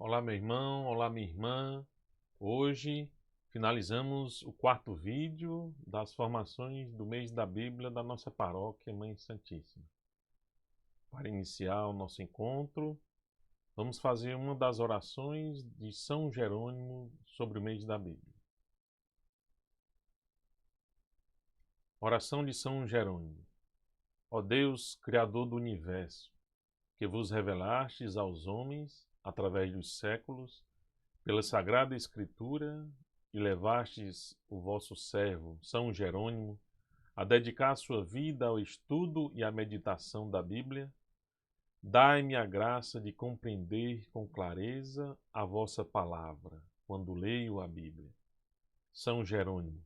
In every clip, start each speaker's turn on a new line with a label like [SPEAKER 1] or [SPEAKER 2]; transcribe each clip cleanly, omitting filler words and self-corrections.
[SPEAKER 1] Olá, meu irmão, olá, minha irmã. Hoje finalizamos o quarto vídeo das formações do mês da Bíblia da nossa paróquia Mãe Santíssima. Para iniciar o nosso encontro, vamos fazer uma das orações de São Jerônimo sobre o mês da Bíblia. Oração de São Jerônimo. Ó Deus, Criador do Universo, que vos revelastes aos homens através dos séculos, pela Sagrada Escritura, e levastes o vosso servo, São Jerônimo, a dedicar sua vida ao estudo e à meditação da Bíblia, dai-me a graça de compreender com clareza a vossa palavra, quando leio a Bíblia. São Jerônimo,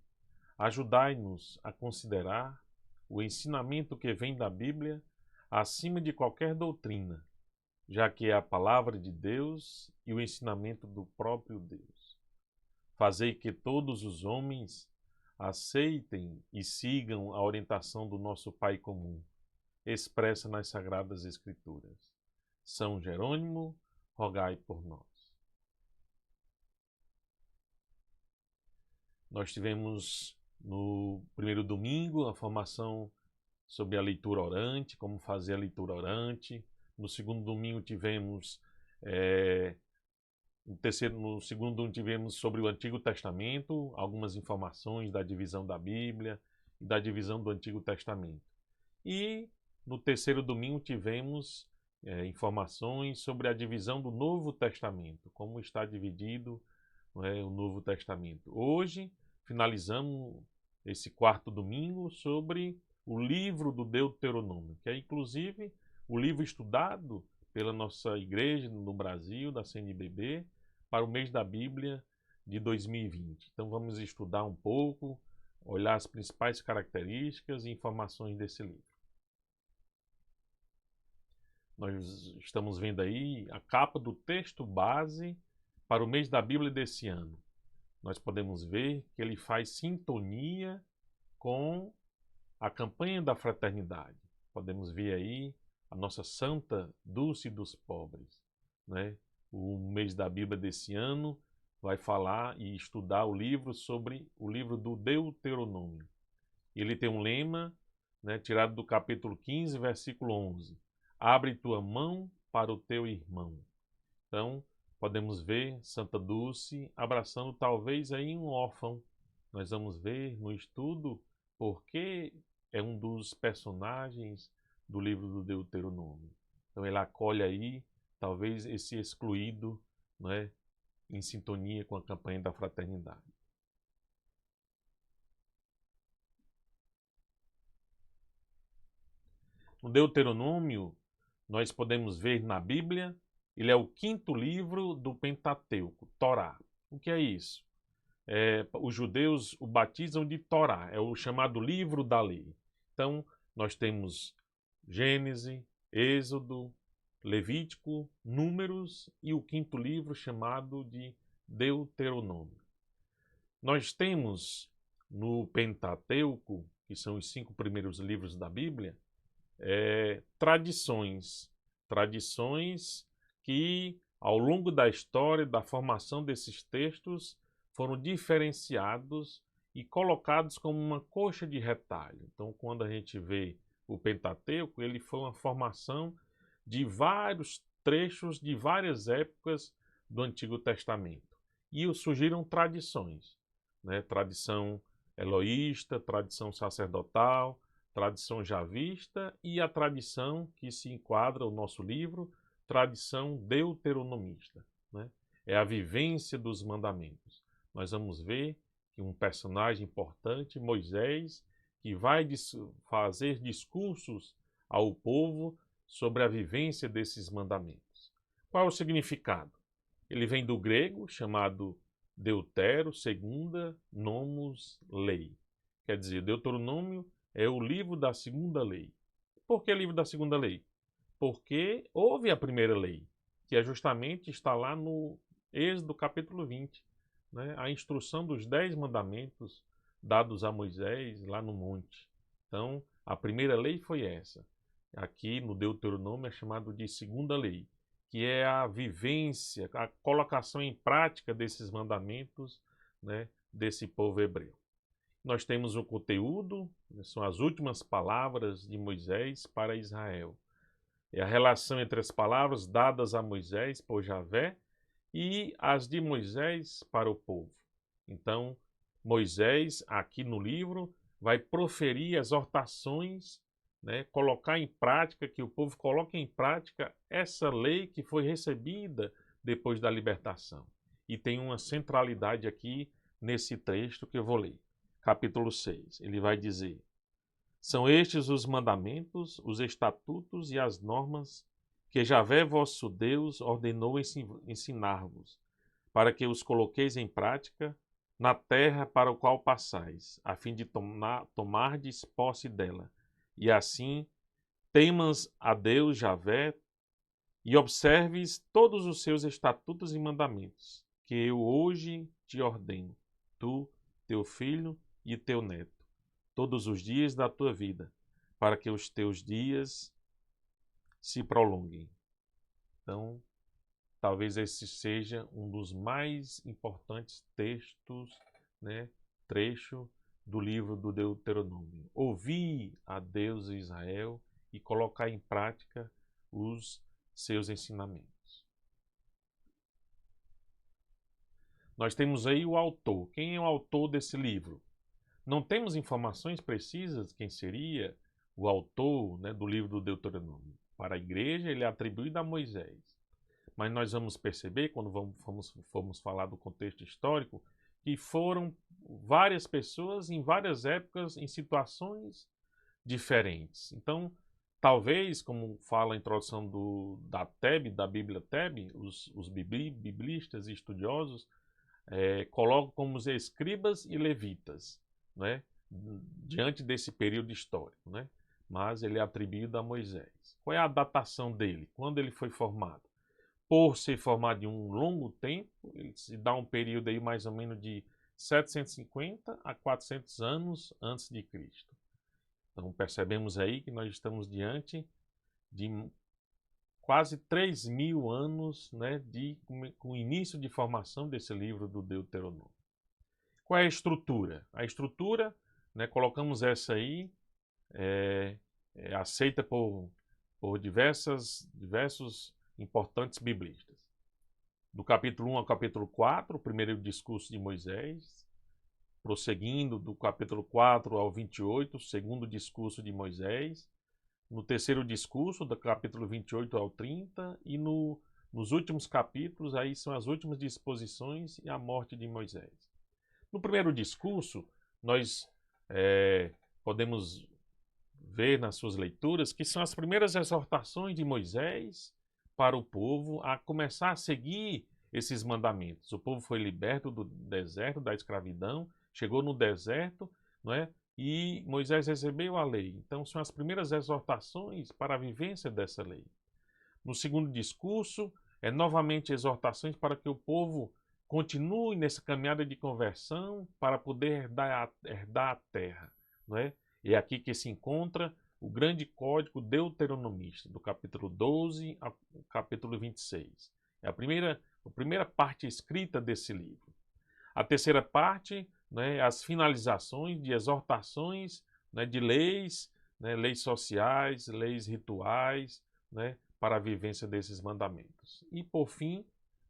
[SPEAKER 1] ajudai-nos a considerar o ensinamento que vem da Bíblia acima de qualquer doutrina, já que é a palavra de Deus e o ensinamento do próprio Deus. Fazei que todos os homens aceitem e sigam a orientação do nosso Pai comum, expressa nas Sagradas Escrituras. São Jerônimo, rogai por nós. Nós tivemos no primeiro domingo a formação sobre a leitura orante, como fazer a leitura orante. No segundo domingo tivemos no segundo domingo tivemos sobre o Antigo Testamento, algumas informações da divisão da Bíblia e da divisão do Antigo Testamento. E no terceiro domingo tivemos informações sobre a divisão do Novo Testamento, como está dividido o Novo Testamento. Hoje finalizamos esse quarto domingo sobre o livro do Deuteronômio, que é inclusive o livro estudado pela nossa igreja no Brasil, da CNBB, para o mês da Bíblia de 2020. Então vamos estudar um pouco, olhar as principais características e informações desse livro. Nós estamos vendo aí a capa do texto base para o mês da Bíblia desse ano. Nós podemos ver que ele faz sintonia com a campanha da fraternidade. Podemos ver aí a nossa Santa Dulce dos Pobres, né? O mês da Bíblia desse ano vai falar e estudar o livro sobre o livro do Deuteronômio. Ele tem um lema, né, tirado do capítulo 15, versículo 11. Abre tua mão para o teu irmão. Então, podemos ver Santa Dulce abraçando talvez aí um órfão. Nós vamos ver no estudo porque é um dos personagens do livro do Deuteronômio. Então ele acolhe aí talvez esse excluído, né, em sintonia com a campanha da fraternidade. No Deuteronômio, nós podemos ver na Bíblia, ele é o quinto livro do Pentateuco, Torá. O que é isso? Os judeus o batizam de Torá, é o chamado livro da lei. Então, nós temos Gênesis, Êxodo, Levítico, Números e o quinto livro chamado de Deuteronômio. Nós temos no Pentateuco, que são os 5 primeiros livros da Bíblia, tradições que ao longo da história, da formação desses textos, foram diferenciados e colocados como uma coxa de retalho. Então, quando a gente vê o Pentateuco, ele foi uma formação de vários trechos de várias épocas do Antigo Testamento. E surgiram tradições, né? Tradição eloísta, tradição sacerdotal, tradição javista e a tradição que se enquadra o nosso livro, tradição deuteronomista, né? É a vivência dos mandamentos. Nós vamos ver que um personagem importante, Moisés, que vai fazer discursos ao povo sobre a vivência desses mandamentos. Qual é o significado? Ele vem do grego, chamado Deutero, segunda, nomos, lei. Quer dizer, Deuteronômio é o livro da segunda lei. Por que livro da segunda lei? Porque houve a primeira lei, que é justamente está lá no Êxodo capítulo 20, né? A instrução dos 10 mandamentos dados a Moisés lá no monte. Então, a primeira lei foi essa. Aqui no Deuteronômio é chamado de segunda lei. que é a vivência, a colocação em prática desses mandamentos, né, desse povo hebreu. Nós temos o conteúdo, são as últimas palavras de Moisés para Israel. É a relação entre as palavras dadas a Moisés por Javé e as de Moisés para o povo. Então, Moisés, aqui no livro, vai proferir exortações, né, colocar em prática, que o povo coloque em prática essa lei que foi recebida depois da libertação. E tem uma centralidade aqui nesse texto que eu vou ler. Capítulo 6, ele vai dizer: são estes os mandamentos, os estatutos e as normas que Javé vosso Deus ordenou ensinar-vos, para que os coloqueis em prática na terra para o qual passais, a fim de tomardes posse dela. E assim temas a Deus Javé e observes todos os seus estatutos e mandamentos, que eu hoje te ordeno, tu, teu filho e teu neto, todos os dias da tua vida, para que os teus dias se prolonguem. Então, talvez esse seja um dos mais importantes textos, né, trecho do livro do Deuteronômio. Ouvir a Deus e Israel e colocar em prática os seus ensinamentos. Nós temos aí o autor. Quem é o autor desse livro? Não temos informações precisas de quem seria o autor, né, do livro do Deuteronômio. Para a igreja, ele é atribuído a Moisés. Mas nós vamos perceber, quando formos falar do contexto histórico, que foram várias pessoas em várias épocas, em situações diferentes. Então, talvez, como fala a introdução da TEB, da Bíblia TEB, os biblistas e estudiosos colocam como os escribas e levitas, né, diante desse período histórico, né? Mas ele é atribuído a Moisés. Qual é a datação dele? Quando ele foi formado? Por ser formado em um longo tempo, ele se dá um período aí mais ou menos de 750 a 400 anos antes de Cristo. Então percebemos aí que nós estamos diante de quase 3.000 anos, né, com o início de formação desse livro do Deuteronômio. Qual é a estrutura? A estrutura, né, colocamos essa aí, aceita por diversos importantes biblistas. Do capítulo 1 ao capítulo 4, o primeiro discurso de Moisés, prosseguindo do capítulo 4 ao 28, o segundo discurso de Moisés, no terceiro discurso, do capítulo 28 ao 30, e nos últimos capítulos, aí são as últimas disposições e a morte de Moisés. No primeiro discurso, nós podemos ver nas suas leituras que são as primeiras exortações de Moisés para o povo a começar a seguir esses mandamentos. O povo foi liberto do deserto, da escravidão, chegou no deserto, não é? E Moisés recebeu a lei. Então, são as primeiras exortações para a vivência dessa lei. No segundo discurso, novamente exortações para que o povo continue nessa caminhada de conversão para poder herdar a terra, não é? E é aqui que se encontra o grande código deuteronomista, do capítulo 12 ao capítulo 26. É a primeira parte escrita desse livro. A terceira parte, né, as finalizações de exortações, né, de leis, né, leis sociais, leis rituais, né, para a vivência desses mandamentos. E, por fim,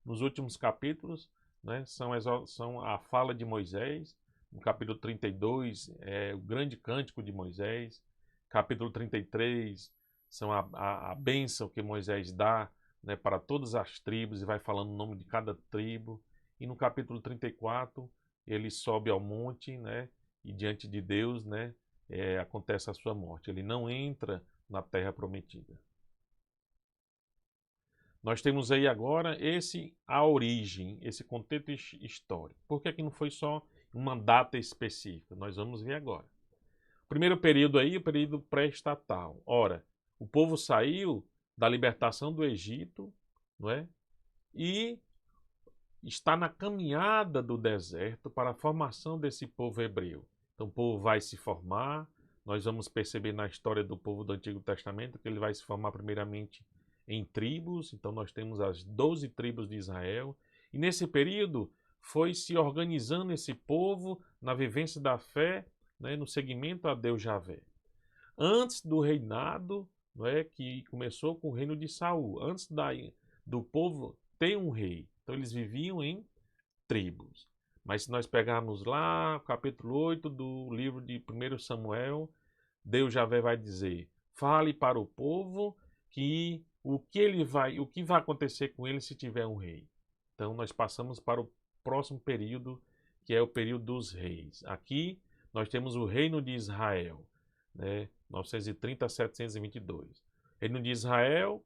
[SPEAKER 1] nos últimos capítulos, né, são a fala de Moisés. No capítulo 32 é o grande cântico de Moisés. Capítulo 33 são a bênção que Moisés dá, né, para todas as tribos e vai falando o nome de cada tribo. E no capítulo 34 ele sobe ao monte, né, e diante de Deus, né, acontece a sua morte. Ele não entra na terra prometida. Nós temos aí agora a origem, esse contexto histórico. Por que não foi só uma data específica? Nós vamos ver agora. O primeiro período aí, o período pré-estatal. Ora, o povo saiu da libertação do Egito, não é? E está na caminhada do deserto para a formação desse povo hebreu. Então o povo vai se formar. Nós vamos perceber na história do povo do Antigo Testamento que ele vai se formar primeiramente em tribos. Então nós temos as 12 tribos de Israel. E nesse período foi se organizando esse povo na vivência da fé, né, no seguimento a Deus Javé. Antes do reinado, né, que começou com o reino de Saul, antes do povo ter um rei. Então eles viviam em tribos. Mas se nós pegarmos lá, capítulo 8 do livro de 1 Samuel, Deus Javé vai dizer: fale para o povo que o que vai acontecer com ele se tiver um rei. Então nós passamos para o próximo período, que é o período dos reis. Aqui nós temos o reino de Israel, né? 930 a 722. O reino de Israel,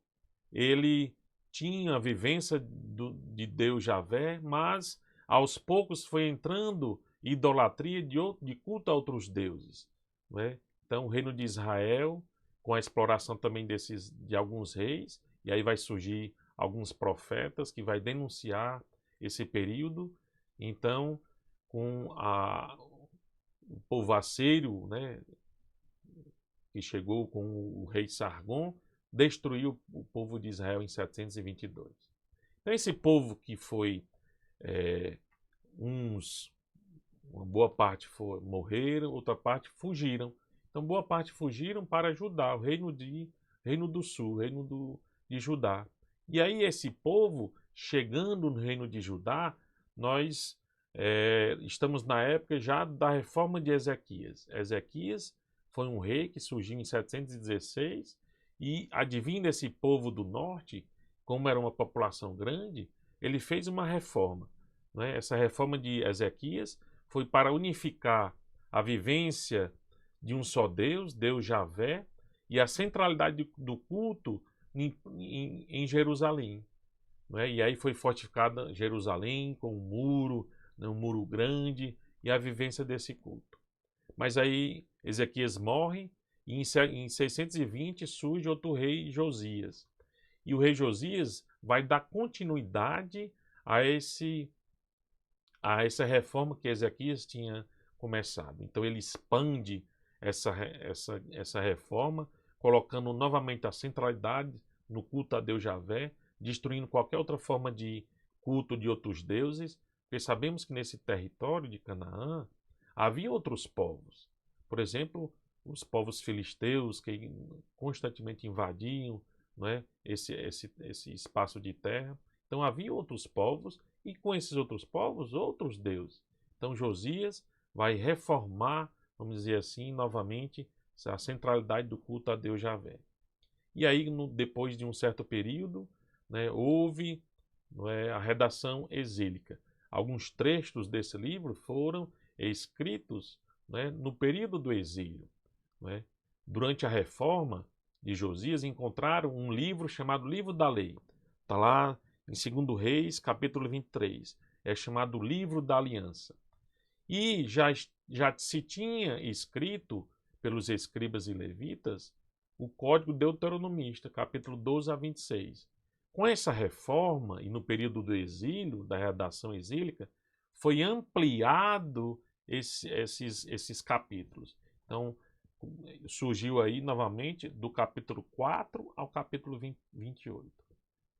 [SPEAKER 1] ele tinha a vivência de Deus Javé, mas aos poucos foi entrando idolatria de culto a outros deuses, né? Então, o reino de Israel, com a exploração também de alguns reis, e aí vai surgir alguns profetas que vai denunciar esse período. Então, com o povo assírio, né, que chegou com o rei Sargon, destruiu o povo de Israel em 722. Então, esse povo que foi, uma boa parte morreram, outra parte fugiram. Então, boa parte fugiram para ajudar o reino do sul, de Judá. E aí, esse povo, chegando no reino de Judá, nós estamos na época já da reforma de Ezequias. Ezequias foi um rei que surgiu em 716 e, advindo esse povo do norte, como era uma população grande, ele fez uma reforma, né? Essa reforma de Ezequias foi para unificar a vivência de um só Deus, Deus Javé, e a centralidade do culto em Jerusalém, né? E aí foi fortificada Jerusalém com um muro, né, um muro grande, e a vivência desse culto. Mas aí Ezequias morre e em 620 surge outro rei, Josias. E o rei Josias vai dar continuidade a essa reforma que Ezequias tinha começado. Então ele expande essa reforma, colocando novamente a centralidade no culto a Deus Javé, destruindo qualquer outra forma de culto de outros deuses, porque sabemos que nesse território de Canaã havia outros povos. Por exemplo, os povos filisteus que constantemente invadiam, não é, esse espaço de terra. Então havia outros povos e com esses outros povos, outros deuses. Então Josias vai reformar, vamos dizer assim, novamente, a centralidade do culto a Deus Javé. E aí, depois de um certo período, né, houve, não é, a redação exílica. Alguns trechos desse livro foram escritos, né, no período do exílio. Né? Durante a reforma de Josias, encontraram um livro chamado Livro da Lei. Está lá em 2 Reis, capítulo 23. É chamado Livro da Aliança. E já se tinha escrito pelos escribas e levitas o Código Deuteronomista, capítulo 12 a 26. Com essa reforma, e no período do exílio, da redação exílica, foi ampliado esses capítulos. Então, surgiu aí novamente do capítulo 4 ao capítulo 28.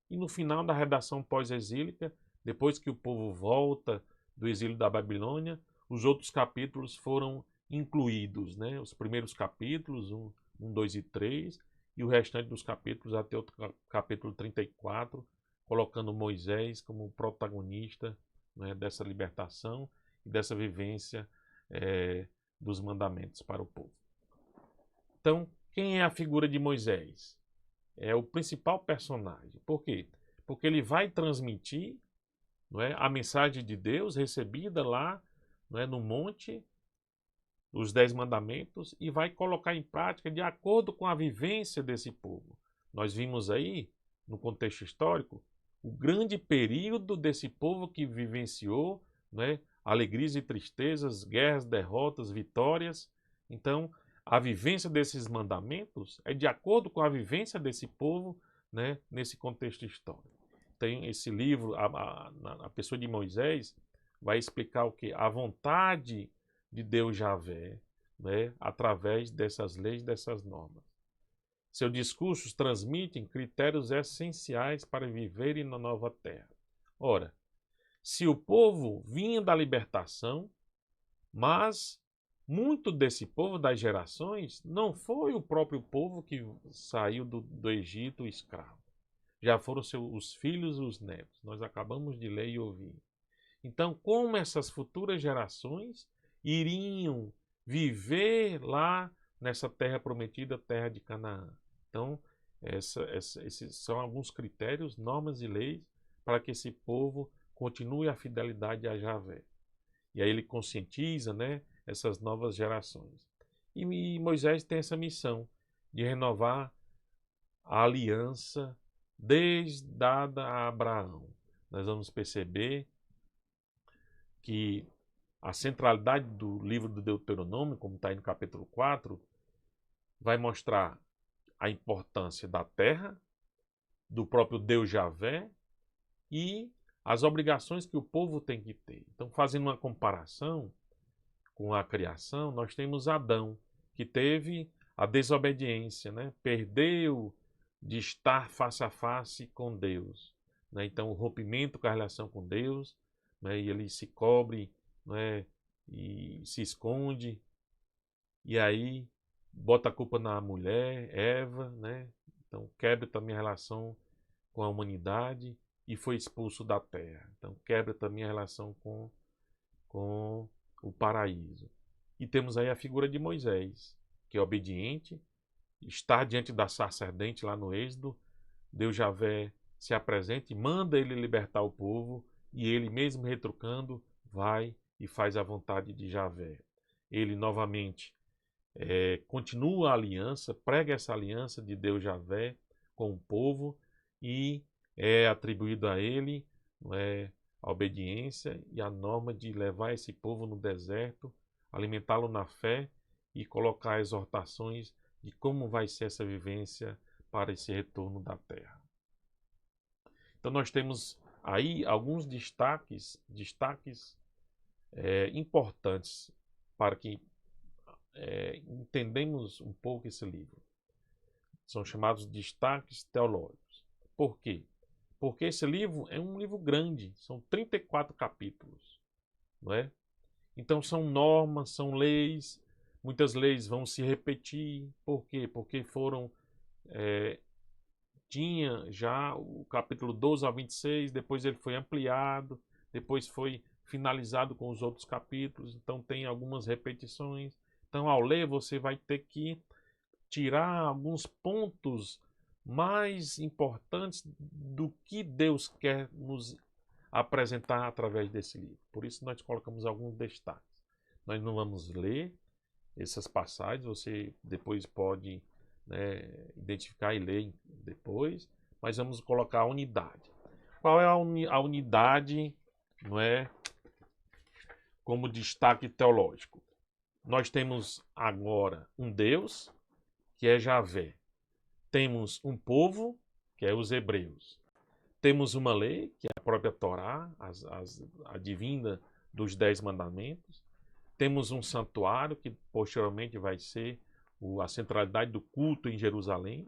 [SPEAKER 1] E no final da redação pós-exílica, depois que o povo volta do exílio da Babilônia, os outros capítulos foram incluídos, né? Os primeiros capítulos, 1, 2 e 3, e o restante dos capítulos até o capítulo 34, colocando Moisés como protagonista, né, dessa libertação e dessa vivência dos mandamentos para o povo. Então, quem é a figura de Moisés? É o principal personagem. Por quê? Porque ele vai transmitir, não é, a mensagem de Deus recebida lá, não é, no monte, os 10 mandamentos, e vai colocar em prática de acordo com a vivência desse povo. Nós vimos aí, no contexto histórico, o grande período desse povo que vivenciou, né, alegrias e tristezas, guerras, derrotas, vitórias. Então, a vivência desses mandamentos é de acordo com a vivência desse povo, né, nesse contexto histórico. Tem esse livro, a pessoa de Moisés, vai explicar o que? A vontade de Deus Javé, né, através dessas leis, dessas normas. Seus discursos transmitem critérios essenciais para viverem na nova terra. Ora, se o povo vinha da libertação, mas muito desse povo das gerações não foi o próprio povo que saiu do Egito escravo. Já foram os filhos e os netos. Nós acabamos de ler e ouvir. Então, como essas futuras gerações iriam viver lá nessa terra prometida, terra de Canaã? Então, esses são alguns critérios, normas e leis para que esse povo continue a fidelidade a Javé. E aí ele conscientiza, né, essas novas gerações. E Moisés tem essa missão de renovar a aliança dada a Abraão. Nós vamos perceber que a centralidade do livro do Deuteronômio, como está aí no capítulo 4, vai mostrar a importância da terra, do próprio Deus Javé e as obrigações que o povo tem que ter. Então, fazendo uma comparação com a criação, nós temos Adão, que teve a desobediência, né? Perdeu de estar face a face com Deus, né? Então, o rompimento com a relação com Deus, né? E ele se cobre, né? E se esconde, e aí bota a culpa na mulher, Eva, né? Então, quebra também a relação com a humanidade e foi expulso da terra. Então, quebra também a relação com o paraíso. E temos aí a figura de Moisés, que é obediente, está diante da sarça ardente lá no Êxodo, Deus Javé se apresenta e manda ele libertar o povo, e ele mesmo retrucando, vai e faz a vontade de Javé. Ele novamente continua a aliança, prega essa aliança de Deus Javé com o povo e é atribuído a ele, não é, a obediência e a norma de levar esse povo no deserto, alimentá-lo na fé e colocar exortações de como vai ser essa vivência para esse retorno da terra. Então nós temos aí alguns destaques importantes para que entendemos um pouco esse livro. São chamados destaques teológicos. Por quê? Porque esse livro é um livro grande, são 34 capítulos, não é? Então são normas, são leis, muitas leis vão se repetir. Por quê? Porque tinha já o capítulo 12 a 26, depois ele foi ampliado, depois foi finalizado com os outros capítulos, então tem algumas repetições. Então ao ler você vai ter que tirar alguns pontos mais importantes do que Deus quer nos apresentar através desse livro. Por isso nós colocamos alguns destaques. Nós não vamos ler essas passagens, você depois pode, né, identificar e ler depois, mas vamos colocar a unidade. Qual é a unidade, não é, como destaque teológico? Nós temos agora um Deus, que é Javé. Temos um povo, que é os hebreus. Temos uma lei, que é a própria Torá, a divina dos 10 mandamentos. Temos um santuário, que posteriormente vai ser a centralidade do culto em Jerusalém.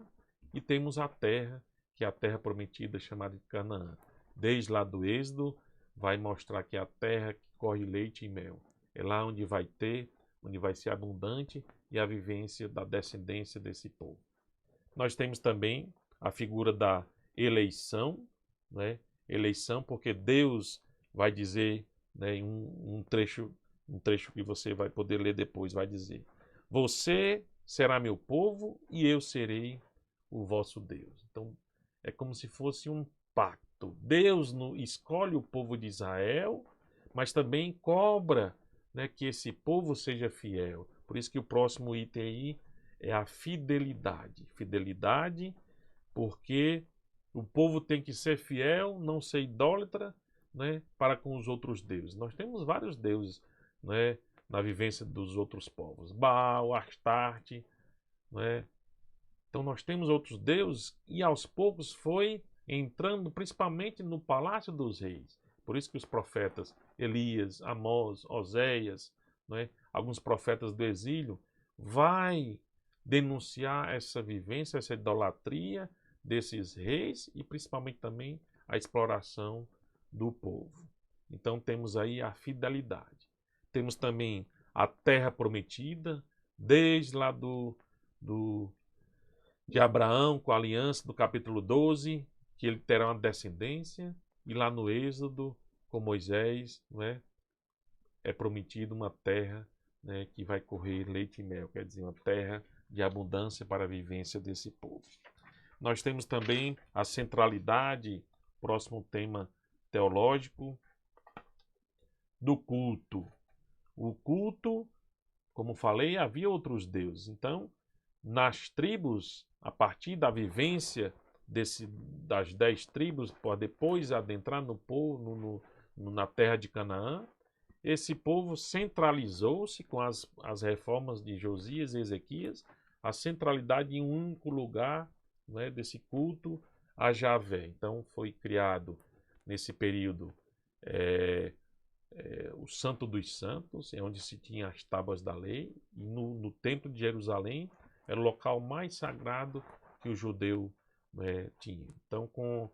[SPEAKER 1] E temos a terra, que é a terra prometida, chamada de Canaã. Desde lá do Êxodo, vai mostrar que é a terra que corre leite e mel. É lá onde vai ser abundante e a vivência da descendência desse povo. Nós temos também a figura da eleição, né? Eleição, porque Deus vai dizer, né, em um trecho que você vai poder ler depois, vai dizer: você será meu povo e eu serei o vosso Deus. Então, é como se fosse um pacto. Deus escolhe o povo de Israel, mas também cobra, né, que esse povo seja fiel. Por isso que o próximo item aí é a fidelidade. Fidelidade, porque o povo tem que ser fiel, não ser idólatra, né, para com os outros deuses. Nós temos vários deuses, né, na vivência dos outros povos. Baal, Astarte, né? Então nós temos outros deuses e aos poucos foi entrando principalmente no palácio dos reis. Por isso que os profetas Elias, Amós, Oséias, né, alguns profetas do exílio, vai denunciar essa vivência, essa idolatria desses reis e principalmente também a exploração do povo. Então temos aí a fidelidade. Temos também a terra prometida, desde lá de Abraão com a aliança do capítulo 12, que ele terá uma descendência, e lá no Êxodo, com Moisés, né, é prometido uma terra, né, que vai correr leite e mel, quer dizer, uma terra de abundância para a vivência desse povo. Nós temos também a centralidade, próximo tema teológico, do culto. O culto, como falei, havia outros deuses. Então, nas tribos, a partir da vivência das 10 tribos, para depois adentrar no povo, na terra de Canaã, esse povo centralizou-se com as reformas de Josias e Ezequias, a centralidade em um único lugar, né, desse culto a Javé. Então foi criado nesse período o Santo dos Santos, onde se tinha as tábuas da lei, e no Templo de Jerusalém era o local mais sagrado que o judeu tinha. Então, com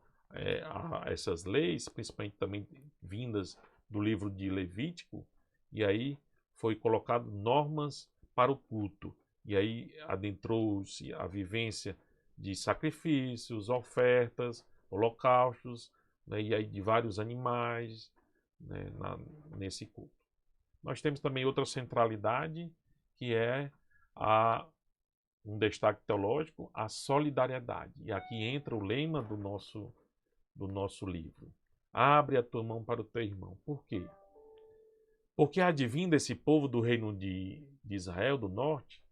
[SPEAKER 1] essas leis, principalmente também vindas do livro de Levítico, e aí foi colocado normas para o culto. E aí adentrou-se a vivência de sacrifícios, ofertas, holocaustos, né, e aí de vários animais, né, nesse culto. Nós temos também outra centralidade, que é um destaque teológico, a solidariedade. E aqui entra o lema do nosso livro. Abre a tua mão para o teu irmão. Por quê? Porque advindo esse povo do reino de Israel, do norte,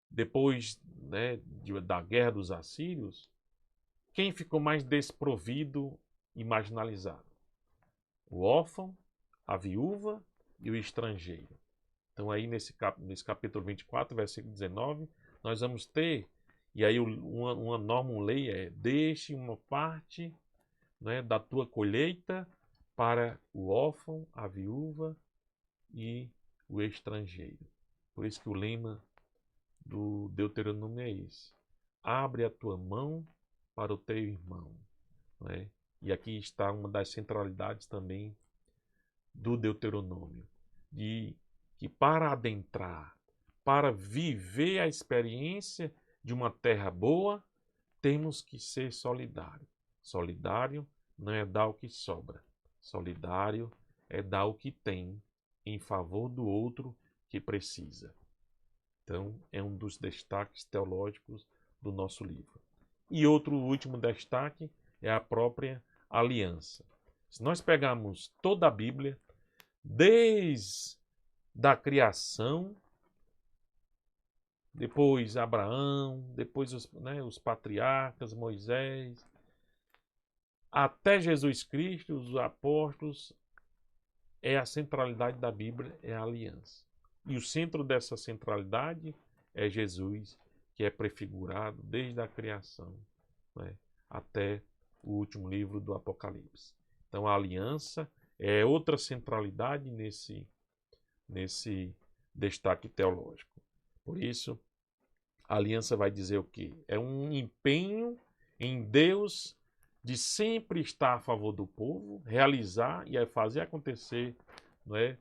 [SPEAKER 1] depois, né, da guerra dos assírios, quem ficou mais desprovido e marginalizado? O órfão, a viúva e o estrangeiro. Então aí nesse capítulo 24, versículo 19, nós vamos ter, e aí uma norma, uma lei deixe uma parte, né, da tua colheita para o órfão, a viúva e o estrangeiro. Por isso que o lema do Deuteronômio é esse. Abre a tua mão para o teu irmão. Né? E aqui está uma das centralidades também do Deuteronômio. De que para adentrar, para viver a experiência de uma terra boa, temos que ser solidários. Solidário não é dar o que sobra. Solidário é dar o que tem em favor do outro que precisa. Então, é um dos destaques teológicos do nosso livro. E outro último destaque é a própria aliança. Se nós pegarmos toda a Bíblia, desde a criação, depois Abraão, depois os patriarcas, Moisés, até Jesus Cristo, os apóstolos, a centralidade da Bíblia é a aliança. E o centro dessa centralidade é Jesus, que é prefigurado desde a criação, né, até o último livro do Apocalipse. Então a aliança é outra centralidade nesse destaque teológico. Por isso, a aliança vai dizer o quê? É um empenho em Deus de sempre estar a favor do povo, realizar e fazer acontecer, não é,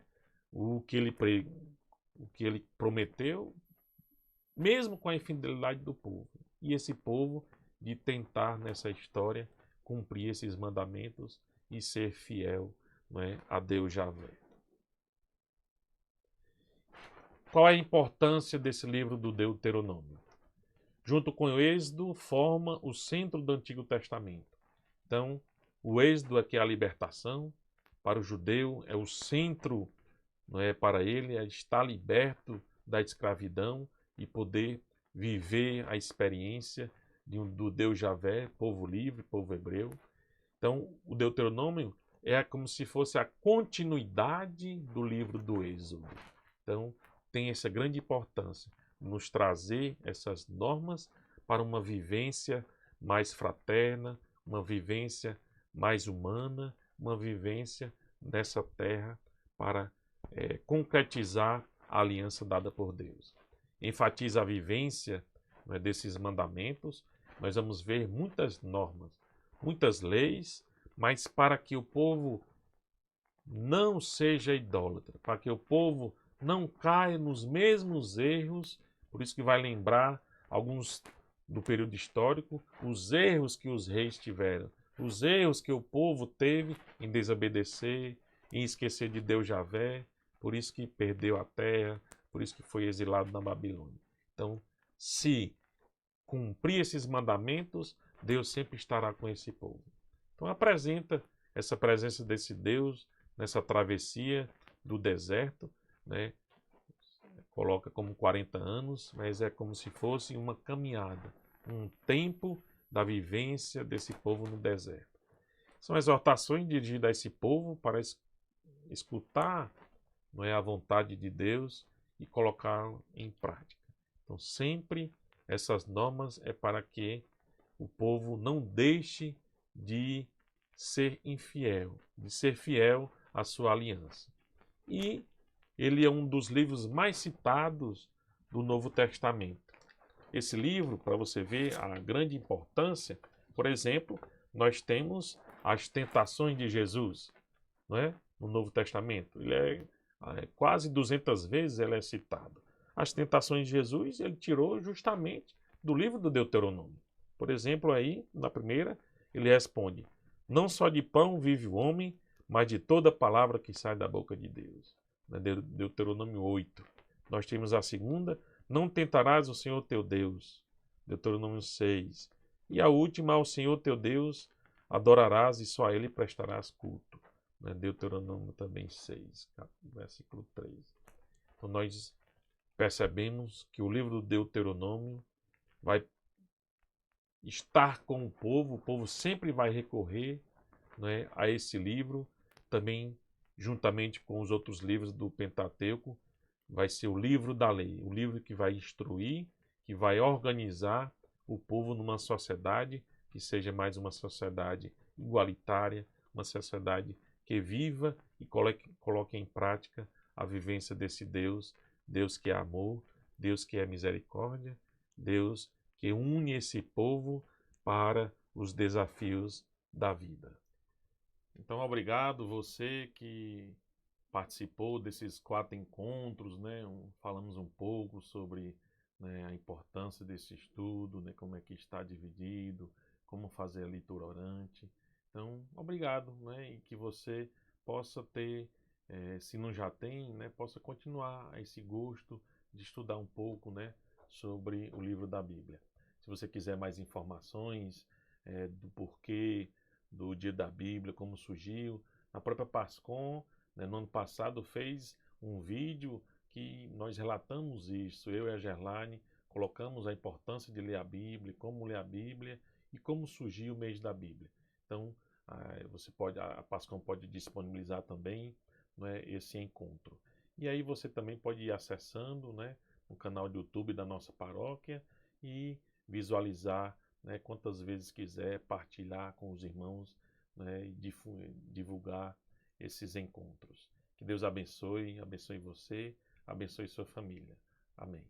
[SPEAKER 1] o que ele prometeu, mesmo com a infidelidade do povo. E esse povo de tentar nessa história cumprir esses mandamentos e ser fiel, não é, a Deus Javé. Qual é a importância desse livro do Deuteronômio? Junto com o Êxodo, forma o centro do Antigo Testamento. Então, o Êxodo aqui é a libertação, para o judeu é o centro, não é, para ele é estar liberto da escravidão e poder viver a experiência do Deus Javé, povo livre, povo hebreu. Então, o Deuteronômio é como se fosse a continuidade do livro do Êxodo. Então, tem essa grande importância, nos trazer essas normas para uma vivência mais fraterna, uma vivência mais humana, uma vivência nessa terra para concretizar a aliança dada por Deus. enfatiza a vivência, né, desses mandamentos, nós vamos ver muitas normas, muitas leis, mas para que o povo não seja idólatra, para que o povo não caia nos mesmos erros, por isso que vai lembrar alguns do período histórico, os erros que os reis tiveram, os erros que o povo teve em desobedecer, em esquecer de Deus Javé, por isso que perdeu a terra, por isso que foi exilado na Babilônia. Então, se cumprir esses mandamentos, Deus sempre estará com esse povo. Então apresenta essa presença desse Deus nessa travessia do deserto, né? Coloca como 40 anos, mas é como se fosse uma caminhada, um tempo da vivência desse povo no deserto. São exortações dirigidas a esse povo para escutar, não é, a vontade de Deus e colocar em prática. Então sempre essas normas é para que o povo não deixe de ser infiel, de ser fiel à sua aliança. E ele é um dos livros mais citados do Novo Testamento. Esse livro, para você ver a grande importância, por exemplo, nós temos as tentações de Jesus, não é? No Novo Testamento. Ele é quase 200 vezes ele é citado. As tentações de Jesus ele tirou justamente do livro do Deuteronômio. Por exemplo, aí, na primeira, ele responde: não só de pão vive o homem, mas de toda palavra que sai da boca de Deus. Deuteronômio 8. Nós temos a segunda: não tentarás o Senhor teu Deus. Deuteronômio 6. E a última: ao Senhor teu Deus adorarás e só a ele prestarás culto. Deuteronômio também 6, versículo 3. Então nós percebemos que o livro do Deuteronômio vai estar com o povo sempre vai recorrer, né, a esse livro, também juntamente com os outros livros do Pentateuco, vai ser o livro da lei, o livro que vai instruir, que vai organizar o povo numa sociedade que seja mais uma sociedade igualitária, uma sociedade que viva e coloque em prática a vivência desse Deus, Deus que é amor, Deus que é misericórdia, Deus que une esse povo para os desafios da vida. Então, obrigado você que participou desses 4 encontros, né? Falamos um pouco sobre, né, a importância desse estudo, né? Como é que está dividido, como fazer a leitura orante. Então, obrigado, né? E que você possa ter, se não já tem, né? Possa continuar esse gosto de estudar um pouco, né? Sobre o livro da Bíblia. Se você quiser mais informações do porquê do Dia da Bíblia, como surgiu, a própria Pascom, né, no ano passado fez um vídeo que nós relatamos isso, eu e a Gerlane, colocamos a importância de ler a Bíblia, como ler a Bíblia e como surgiu o mês da Bíblia. Então, a Pascom pode disponibilizar também, né, esse encontro. E aí você também pode ir acessando, né, o canal do YouTube da nossa paróquia e visualizar, né, quantas vezes quiser, partilhar com os irmãos, né, e divulgar esses encontros. Que Deus abençoe, abençoe você, abençoe sua família. Amém.